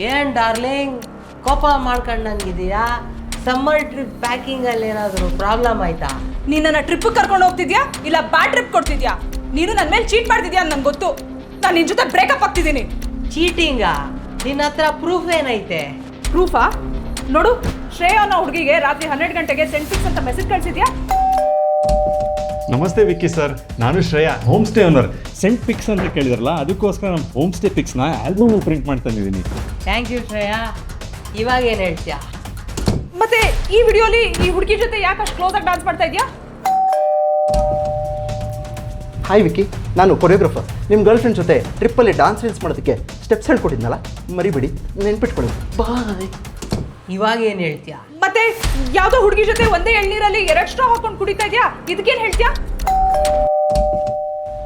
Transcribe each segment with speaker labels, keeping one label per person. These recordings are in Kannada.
Speaker 1: ಏನ್ ಡಾರ್ಲಿಂಗ್ ಕೋಪ ಮಾಡ್ಕೊಂಡಂಗಿದೆಯಾ? ಸಮ್ಮರ್ ಟ್ರಿಪ್ ಪ್ಯಾಕಿಂಗಲ್ಲಿ ಏನಾದರೂ ಪ್ರಾಬ್ಲಮ್ ಆಯ್ತಾ?
Speaker 2: ನೀನು ನನ್ನ ಟ್ರಿಪ್ ಕರ್ಕೊಂಡು ಹೋಗ್ತಿದ್ಯಾ ಇಲ್ಲ ಬ್ಯಾಡ್ ಟ್ರಿಪ್ ಕೊಡ್ತಿದ್ಯಾ? ನೀನು ನನ್ನ ಮೇಲೆ ಚೀಟ್ ಮಾಡ್ತಿದ್ಯಾ ಅಂತ ನಂಗೆ ಗೊತ್ತು. ನಾನು ನಿನ್ನ ಜೊತೆ ಬ್ರೇಕಪ್ ಆಗ್ತಿದ್ದೀನಿ.
Speaker 1: ಚೀಟಿಂಗಾ? ನಿನ್ನ ಹತ್ರ ಪ್ರೂಫ್ ಏನೈತೆ?
Speaker 2: ಪ್ರೂಫಾ? ನೋಡು, ಶ್ರೇಯಾ ಅನ್ನೋ ಹುಡುಗಿಗೆ ರಾತ್ರಿ 12 ಗಂಟೆಗೆ ಸೆಂಟ್ ಪಿಕ್ಸ್ ಅಂತ ಮೆಸೇಜ್ ಕಳಿಸಿದ್ಯಾ?
Speaker 3: ನಮಸ್ತೆ ವಿಕ್ಕಿ ಸರ್, ನಾನು Shreya, home stay owner. Sent pics ಅಂತ ಕೇಳಿದ್ರಲ್ಲ, ಅದಕ್ಕೋಸ್ಕರ ನಮ್ಮ ಹೋಮ್ ಸ್ಟೇ ಪಿಕ್ಸ್ನ ಆಲ್ಬಮಲ್ಲಿ ಪ್ರಿಂಟ್ ಮಾಡ್ತಾ ಇದ್ದೀನಿ.
Speaker 1: Thank you Shreya. ಇವಾಗ ಏನು ಹೇಳ್ತೀಯಾ?
Speaker 2: ಮತ್ತೆ ಈ ವಿಡಿಯೋಲಿ ಈ ಹುಡುಗಿ ಜೊತೆ ಯಾಕೆ ಅಷ್ಟು ಕ್ಲೋಸ್ ಆಗಿ ಡಾನ್ಸ್ ಮಾಡ್ತಾ ಇದೆಯಾ?
Speaker 4: ಹಾಯ್ ವಿಕ್ಕಿ, ನಾನು ಕೊರಿಯೋಗ್ರಫರ್. ನಿಮ್ಮ ಗರ್ಲ್ ಫ್ರೆಂಡ್ ಜೊತೆ ಟ್ರಿಪ್ಪಲ್ಲಿ ಡಾನ್ಸ್ ರೀಲ್ಸ್ ಮಾಡೋದಕ್ಕೆ ಸ್ಟೆಪ್ಸ್ ಹೇಳ್ಕೊಟ್ಟಿದ್ನಲ್ಲ, ಮರಿಬಿಡಿ, ನೆನ್ಪಿಟ್ಕೊಳ್ಳಿ. ಬಾಯ್.
Speaker 1: ಇವಾಗ ಏನು ಹೇಳ್ತೀಯಾ?
Speaker 2: ಮತ್ತೆ ಯಾವುದೋ ಹುಡುಗಿ ಜೊತೆ ಒಂದೇ ಎಳ್ನೀರಲ್ಲಿ 2 ಸ್ಟ್ರಾ ಹಾಕೊಂಡು ಕುಡಿತಾ ಇದೆಯಾ? ಇದಕ್ಕೇನು ಹೇಳ್ತೀಯಾ?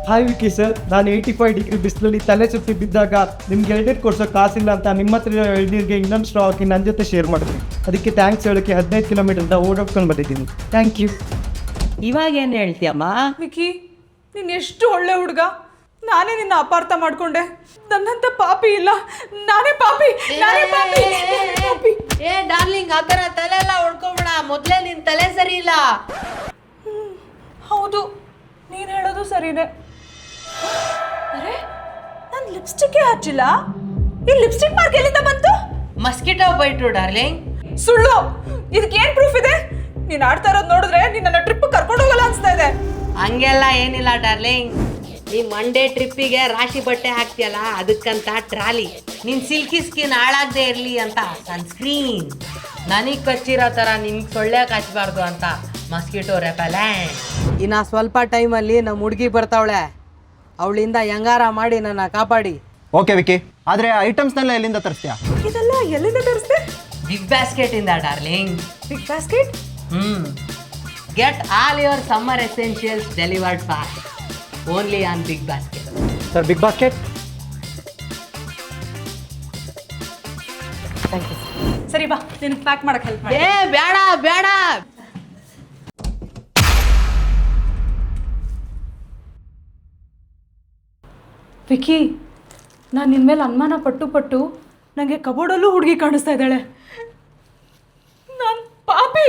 Speaker 5: ಹಾಯ್ ವಿಕ್ಕಿ ಸರ್, ನಾನು 85 ಡಿಗ್ರಿ ಬಿಸಿಲಲ್ಲಿ ತಲೆ ಸುತ್ತಿ ಬಿದ್ದಾಗ ನಿಮ್ಗೆ ಎಳ್ನೀರು ಕೊಡ್ಸೋ ಕಾಸಿಲ್ಲ ಅಂತ ನಿಮ್ಮ ಹತ್ರ ಎಳ್ನೀರಿಗೆ ಇನ್ನೊಂದು ಸ್ಟ್ರಾ ಹಾಕಿ ನನ್ನ ಜೊತೆ ಶೇರ್ ಮಾಡಿದ್ರಿ. ಅದಕ್ಕೆ ಥ್ಯಾಂಕ್ಸ್ ಹೇಳೋಕ್ಕೆ 15 ಕಿಲೋಮೀಟರ್ದ ಓಡೋಗ್ಕೊಂಡು ಬಂದಿದ್ದೀನಿ. Thank you.
Speaker 1: ಇವಾಗ ಏನು ಹೇಳ್ತೀಯಮ್ಮ?
Speaker 2: ವಿಕ್ಕಿ, ನೀನು ಎಷ್ಟು ಒಳ್ಳೆ ಹುಡುಗ. ನಾನೇ ನಿನ್ನ ಅಪಾರ್ಥ ಮಾಡ್ಕೊಂಡೆ. ನನ್ನಂತ ಪಾಪಿ ಇಲ್ಲ. ನಾನೇ ಪಾಪಿ.
Speaker 1: ಏ ಡಾರ್ಲಿಂಗ್, ಆ ಥರ ತಲೆ ಎಲ್ಲ ಹೊಡ್ಕೊಬೇಡ. ಮೊದಲೇ ನಿನ್ನ ತಲೆ ಸರಿ ಇಲ್ಲ.
Speaker 2: ಹೌದು, ನೀನು ಹೇಳೋದು ಸರಿನೇ. ಅರೆ, ನಾನು ಲಿಪ್ಸ್ಟಿಕ್ಕೇ ಹಚ್ಚಿಲ್ಲ. ಈ ಲಿಪ್ಸ್ಟಿಕ್ ಮಾರ್ಕ್ ಎಲ್ಲಿಂದ ಬಂತು?
Speaker 1: Mosquito bite darling.
Speaker 2: ಸುಳ್ಳು. ಇದಕ್ಕೇನು ಪ್ರೂಫ್ ಇದೆ? ನೀನು ಆಡ್ತಾ ಇರೋದು ನೋಡಿದ್ರೆ ನಿನ್ನ ಟ್ರಿಪ್ ಕರ್ಕೊಂಡು ಹೋಗಲ್ಲ ಅನ್ಸ್ತಾ ಇದೆ.
Speaker 1: ಹಂಗೆಲ್ಲ ಏನಿಲ್ಲ ಡಾರ್ಲಿಂಗ್. ನೀ ಮಂಡೇ ಟ್ರಿಪ್ಪಿಗೆ ರಾಶಿ ಬಟ್ಟೆ ಹಾಕ್ತಿಯಲ್ಲ, ಅದಕ್ಕಂತ ಟ್ರಾಲಿ. ನಿನ್ನ ಸಿಲ್ಕಿ ಸ್ಕಿನ್ ಹಾಳಾಗದೆ ಇರಲಿ ಅಂತ ಸನ್ಸ್ಕ್ರೀನ್. ನನಗೆ ಕಚ್ಚಿರೋ ಥರ ನಿಮ್ಗೆ ಸೊಳ್ಳೆ ಕಚ್ಚಬಾರ್ದು ಅಂತ ಮಸ್ಕಿಟೋ ರೆಪೆಲೆಂಟ್. ಇನ್ನು ಸ್ವಲ್ಪ ಟೈಮಲ್ಲಿ ನಮ್ಮ ಹುಡುಗಿ ಬರ್ತಾವಳೆ. ಅವಳಿಂದ ಹೆಂಗಾರ ಮಾಡಿ ನನ್ನ ಕಾಪಾಡಿ.
Speaker 4: ಓಕೆ ವಿಕ್ಕಿ, ಆದರೆ ಐಟಮ್ಸ್ನೆಲ್ಲ ಎಲ್ಲಿಂದ ತರಿಸ್ತೀಯಾ?
Speaker 2: ಇದೆಲ್ಲ ಎಲ್ಲಿಂದ ತರಿಸ್ದೆ?
Speaker 1: ಬಿಗ್ ಬಾಸ್ಕೆಟ್ ಇಂದ darling.
Speaker 2: Big Basket?
Speaker 1: Get all your summer essentials delivered fast. Only on Big Basket.
Speaker 4: Sir, Big Basket.
Speaker 2: ಸರಿ ಬಾ, ನಿನ್ ಪ್ಯಾಕ್ ಮಾಡಕ್ಕೆ ಹೆಲ್ಪ್ ಮಾಡಿ.
Speaker 1: ಏ ಬೇಡ ಬೇಡ.
Speaker 2: ವಿಕ್ಕಿ, ನಾನು ನಿನ್ನ ಮೇಲೆ ಅನುಮಾನ ಪಟ್ಟು ನನಗೆ ಕಬೋರ್ಡಲ್ಲೂ ಹುಡುಗಿ ಕಾಣಿಸ್ತಾ ಇದ್ದಾಳೆ. ನಾನು ಪಾಪಿ.